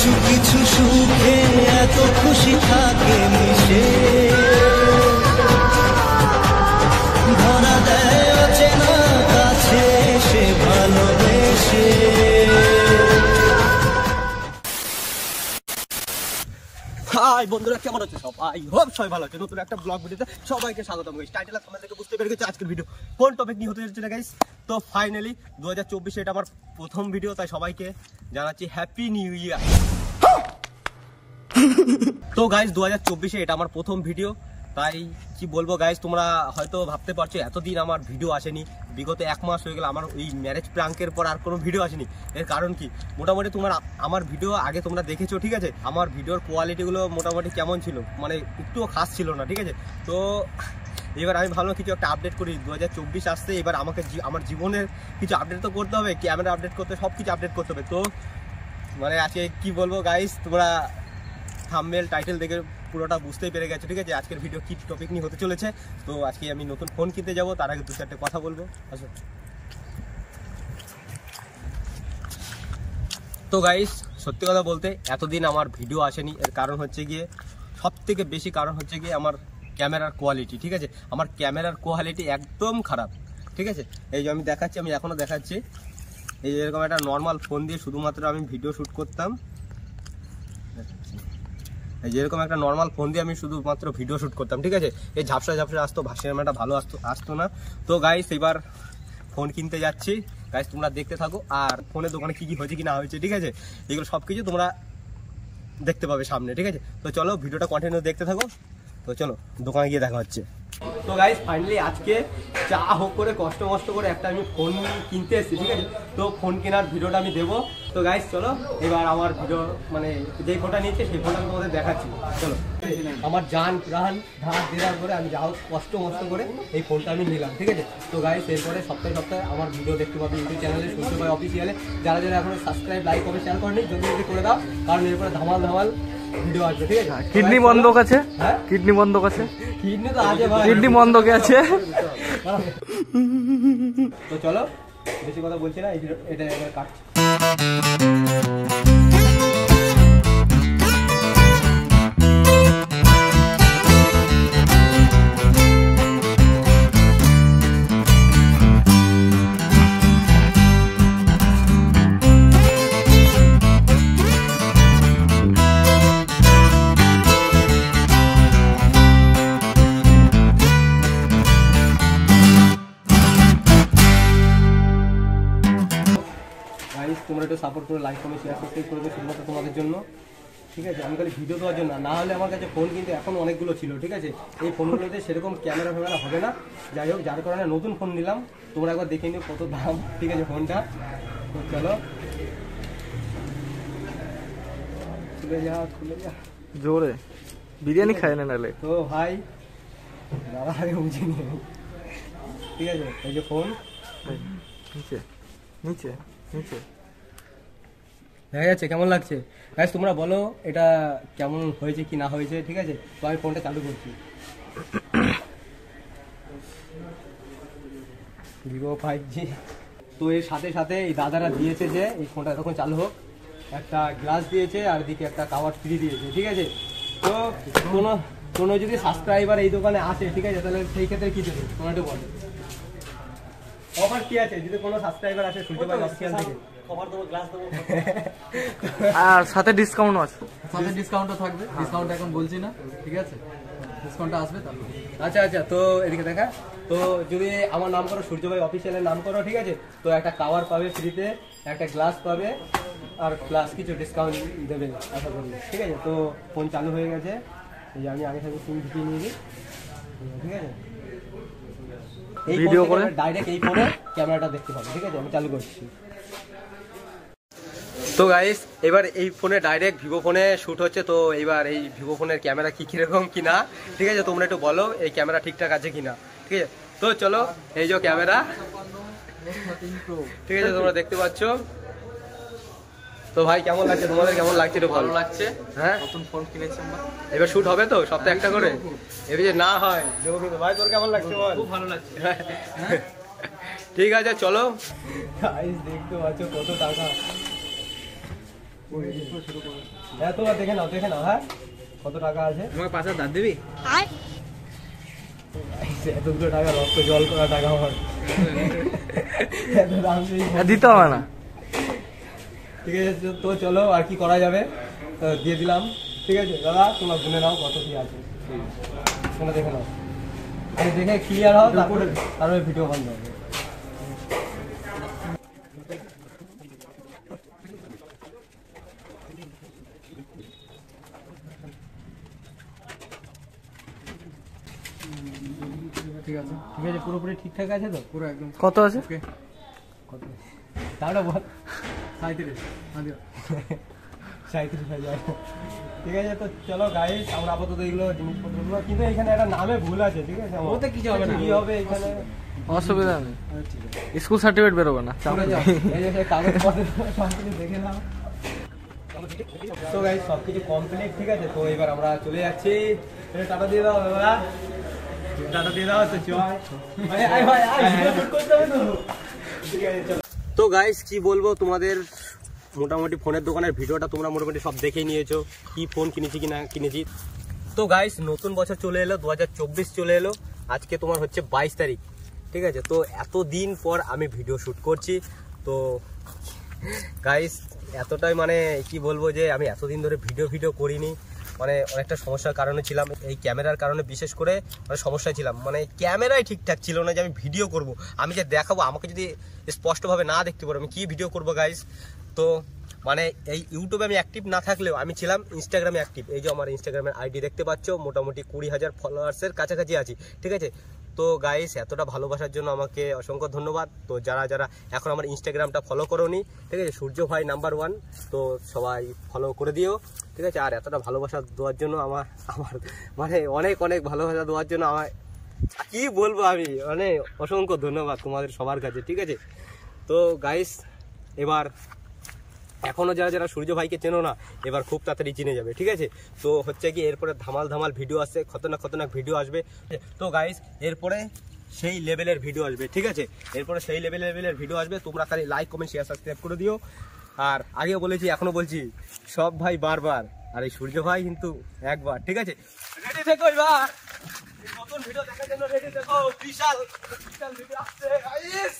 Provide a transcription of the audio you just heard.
কিছু কিছু সুখে এত খুশি থাকে মিশে, ধরা দেয় অচেনা কাছে সে ভালোবেসে। হাই বন্ধুরা, কেমন আছে সব? আই হোপ সবাই ভালো আছে। নতুন একটা ব্লগ ভিডিওতে সবাইকে স্বাগতম গাইস। টাইটেল আর থাম্বনেল থেকে বুঝতে পেরে গেছো আজকের ভিডিও কোন টপিক নিয়ে হতে যাচ্ছে গাইস। তো ফাইনালি 2024 এটা আমার প্রথম ভিডিও, তাই সবাইকে জানাচ্ছি হ্যাপি নিউ ইয়ার। তো গাইস 2024 এটা আমার প্রথম ভিডিও, তাই কি বলবো গাইস, তোমরা হয়তো ভাবতে পারছো এতদিন আমার ভিডিও আসেনি, বিগত 1 মাস হয়ে গেল আমার ওই ম্যারেজ প্র্যাঙ্কের পর আর কোনো ভিডিও আসেনি। এর কারণ কি, মোটামুটি আমার ভিডিও আগে তোমরা দেখেছো, ঠিক আছে। আমার ভিডিওর কোয়ালিটিগুলো মোটামুটি কেমন ছিল, মানে একটুও খাস ছিল না, ঠিক আছে। তো এবার আমি ভাবলাম কিছু একটা আপডেট করি। 2024 আসছে, এবার আমাকে আমার জীবনের কিছু আপডেট তো করতে হবে, ক্যামেরা আপডেট করতে, সব কিছু আপডেট করতে হবে। তো মানে আজকে কি বলবো গাইস, তোমরা থাম্বনেল টাইটেল দেখে পুরোটা বুঝতেই পেরে গেছো, ঠিক আছে। আজকের ভিডিও কি টপিক নিয়ে হতে চলেছে। তো আজকে আমি নতুন ফোন কিনতে যাব, তার আগে 2-4টে কথা বলবো। আসো। তো গাইস সত্যি কথা বলতে এতদিন আমার ভিডিও আসেনি, এর কারণ হচ্ছে গিয়ে, সব থেকে বেশি কারণ হচ্ছে গিয়ে আমার ক্যামেরার কোয়ালিটি, ঠিক আছে। আমার ক্যামেরার কোয়ালিটি একদম খারাপ, ঠিক আছে। এই যে আমি দেখাচ্ছি, আমি এখনও দেখাচ্ছি, এই এরকম একটা নর্মাল ফোন দিয়ে শুধুমাত্র আমি ভিডিও শ্যুট করতাম। যেরকম একটা নর্মাল ফোন দিয়ে আমি শুধুমাত্র ভিডিও শ্যুট করতাম, ঠিক আছে। এই ঝাপসা আসতো, ভাষাটা ভালো আসতো না। তো গাইস এবার ফোন কিনতে যাচ্ছি গাইস, তোমরা দেখতে থাকো। আর ফোনের দোকানে কি কি হয়েছে কি না হয়েছে, ঠিক আছে, এগুলো সব কিছু তোমরা দেখতে পাবে সামনে, ঠিক আছে। তো চলো ভিডিওটা কন্টিনিউ দেখতে থাকো। তো চলো দোকানে গিয়ে দেখা হচ্ছে। তো গাইস ফাইনালি আজকে যা হোক করে কষ্ট করে একটা আমি ফোন কিনতে এসেছি, ঠিক আছে। তো ফোন কেনার ভিডিওটা আমি দেবো। তো গাইস চলো এবার আমার ভিডিও, মানে যেই ফোনটা নিয়েছে সেই ফোনটা আমি তোমাদের দেখাচ্ছি। চলো, আমার জান প্রাণ ধার দেওয়ার করে আমি যা হোক কষ্ট করে এই ফোনটা আমি নিলাম, ঠিক আছে। তো গাইস এরপরে সপ্তাহে আমার ভিডিও দেখতে পাবে ইউটিউব চ্যানেলে সূর্য ভাই অফিসিয়ালে। যারা এখন সাবস্ক্রাইব, লাইক, কমেন্ট, শেয়ার করেনি জলদি করে দাও, কারণ এরপরে ধামাল ভিডিও আসবে, ঠিক আছে। কিডনি বন্ধক আছে, কিডনি বন্ধক আছে, কিডনি তো আছে ভাই, কিডনি বন্ধকে আছে। তো চলো বেশি কথা বলছি না, এটা এবার কাটছি। তোমরা একটু সাপোর্ট করে লাইক, কমেন্ট, শেয়ার, সাবস্ক্রাইব করে দেবে শুধুমাত্র তোমাদের জন্য, ঠিক আছে। আমি খালি ভিডিও দেওয়ার জন্য না, হলে আমার কাছে ফোন কিন্তু এখন অনেকগুলো ছিল, ঠিক আছে। এই ফোনগুলোতে সেরকম ক্যামেরা হবে না, যাই হোক যার কারণে নতুন ফোন নিলাম। তোমরা একবার দেখে নিও কত দাম, ঠিক আছে ফোনটা। তো চলো খুলে যা জোরে বিরিয়ানি খায় না নালে। তো ভাই দাদা আগে বুঝিনি, ঠিক আছে। এই যে ফোন নিচে দেখা যাচ্ছে, কেমন লাগছে গাইস তোমরা বলো এটা কেমন হয়েছে কি না হয়েছে, ঠিক আছে। তো আমি ফোনটা চালু করছি, ভিভো 5G। তো এর সাথে এই দাদারা দিয়েছে যে এই ফোনটা তখন চালু হোক, একটা গ্লাস দিয়েছে আর দিকে একটা কাভার ফ্রি দিয়েছে, ঠিক আছে। তো কোনো যদি সাবস্ক্রাইবার এই দোকানে আসে, ঠিক আছে, তাহলে সেই ক্ষেত্রে কি দেবে তোমরা একটু বলো, অফার কি আছে যদি কোনো সাবস্ক্রাইবার আসে সূর্য ভাই অফিসিয়াল থেকে? আর সাথে ডিসকাউন্ট আছে, সাথে ডিসকাউন্টও থাকবে, ডিসকাউন্ট এখন বলছি না, ঠিক আছে, ডিসকাউন্টটা আসবে তারপর। আচ্ছা তো এদিকে দেখা। তো যদি আমার নাম করো সূর্য ভাই অফিসিয়ালের নাম করো, ঠিক আছে, তো একটা কাভার পাবে ফ্রিতে, একটা গ্লাস পাবে, আর প্লাস কিছু ডিসকাউন্ট দেবে আশা করি, ঠিক আছে। তো ফোন চালু হয়ে গেছে, এই যে আমি আগে থেকে সিম ঢুকিয়ে নিয়ে নিই, ঠিক আছে। এই ভিডিও করে ডাইরেক্ট এই ফোনে ক্যামেরাটা দেখতে পাবে, ঠিক আছে। আমি চালু করছি। তো গাইস এবার এই ফোনে ডাইরেক্ট ভিভো ফোনে শ্যুট হচ্ছে। তো এইবার এই ভিভো ফোনের ক্যামেরা কীরকম কিনা, ঠিক আছে, তোমরা একটু বলো এই ক্যামেরা ঠিকঠাক আছে কিনা, ঠিক আছে। তো চলো এই যে ক্যামেরা, ঠিক আছে, তোমরা দেখতে পাচ্ছ। তো ভাই কেমন লাগছে, তোমাদের কেমন লাগছে? একটু ভালো লাগছে, হ্যাঁ। নতুন ফোন কিনেছি আমরা, এবার শ্যুট হবে তো সপ্তাহে একটা করে, এবার যে না হয় দেবো কিন্তু। ভাই তোর কেমন লাগছে বল? খুব ভালো লাগছে। ঠিক আছে চলো। দেখতে পাচ্ছ কত টাকা, হ্যাঁ তোমরা দেখে নাও হ্যাঁ কত টাকা আছে। তোমাকে 5,000 দাঁত দিবি? এতগুলো টাকা রক্ত জল করা টাকা আমার এত দাম দিয়ে দিতে হবে না। ঠিক আছে তো চলো আর কি করা যাবে, তো দিয়ে দিলাম। ঠিক আছে দাদা তোমরা গুনে নাও কত কি আছে, তোমরা দেখে নাও, দেখে ক্লিয়ার হও তারপরে ভিডিও বন্ধ হবে। ঠিক আছে, পুরোপুরি ঠিকঠাক আছে তো? পুরো একদম কত আছে? ওকে। কত তাহলে বল। 37 37,000। ঠিক আছে তো চলো গাইস আমরা আপাতত এইগুলো জিনিসপত্রগুলো, কিন্তু এখানে একটা নামে ভুল আছে। ঠিক আছে ওতে কিছু হবে না। কি হবে এখানে অসুবিধা নেই, স্কুল সার্টিফিকেট বেরোবে না। এই যে কাগজপত্র সব কিছু দেখে নাও। তো গাইস সবকিছু কমপ্লিট। ঠিক আছে তো এবার আমরা চলে যাচ্ছি। টাটা দিয়ে দাও দাদা, টাটা দিয়ে দাও। তো চল তো গাইস কি বলবো তোমাদের, মোটামুটি ফোনের দোকানের ভিডিওটা তোমরা মোটামুটি সব দেখেই নিয়েছো, কি ফোন কিনেছি কি না কিনেছি। তো গাইস নতুন বছর চলে এলো, 2024 চলে এলো। আজকে তোমার হচ্ছে 22 তারিখ। ঠিক আছে তো এতদিন পর আমি ভিডিও শ্যুট করছি। তো গাইস এতটাই মানে কি বলবো যে আমি এতদিন ধরে ভিডিও করিনি, মানে অনেকটা সমস্যার কারণে ছিলাম, এই ক্যামেরার কারণে বিশেষ করে মানে সমস্যায় ছিলাম। মানে ক্যামেরাই ঠিকঠাক ছিল না যে আমি ভিডিও করব, আমি যে দেখাবো আমাকে যদি স্পষ্টভাবে না দেখতে পারো আমি কি ভিডিও করব গাইস। তো মানে এই ইউটিউবে আমি অ্যাক্টিভ না থাকলেও আমি ছিলাম ইনস্টাগ্রামে অ্যাক্টিভ। এই যে আমার ইনস্টাগ্রামের আইডি দেখতে পাচ্ছ, মোটামুটি 20,000 ফলোয়ার্সের কাছাকাছি আছি। ঠিক আছে তো গাইস এতটা ভালোবাসার জন্য আমাকে অসংখ্য ধন্যবাদ। তো যারা যারা এখন আমার ইনস্টাগ্রামটা ফলো করোনি, ঠিক আছে সূর্য ভাই নাম্বার 1, তো সবাই ফলো করে দিও। ঠিক আছে আর এতটা ভালোবাসা দেওয়ার জন্য আমার মানে অনেক অনেক ভালোবাসা দেওয়ার জন্য আমার কি বলবো আমি, মানে অসংখ্য ধন্যবাদ তোমাদের সবার কাছে। ঠিক আছে তো গাইস এবার এখনো যারা যারা সূর্য ভাইকে চেনো না এবার খুব তাড়াতাড়ি চিনে যাবে। ঠিক আছে তো হচ্ছে কি এরপরে ধামাল ভিডিও আসছে, খতরনাক ভিডিও আসবে। তো গাইস এরপরে সেই লেভেলের ভিডিও আসবে। ঠিক আছে এরপরে সেই লেভেলের ভিডিও আসবে, তোমরা খালি লাইক কমেন্ট শেয়ার সাবস্ক্রাইব করে দিও। আর আগেও বলেছি এখনো বলছি, সব ভাই বারবার, আর এই সূর্য ভাই কিন্তু একবার। ঠিক আছে রেডি থেকো, এবার নতুন ভিডিও দেখার জন্য রেডি থেকো। বিশাল ভিডিও আসছে গাইস।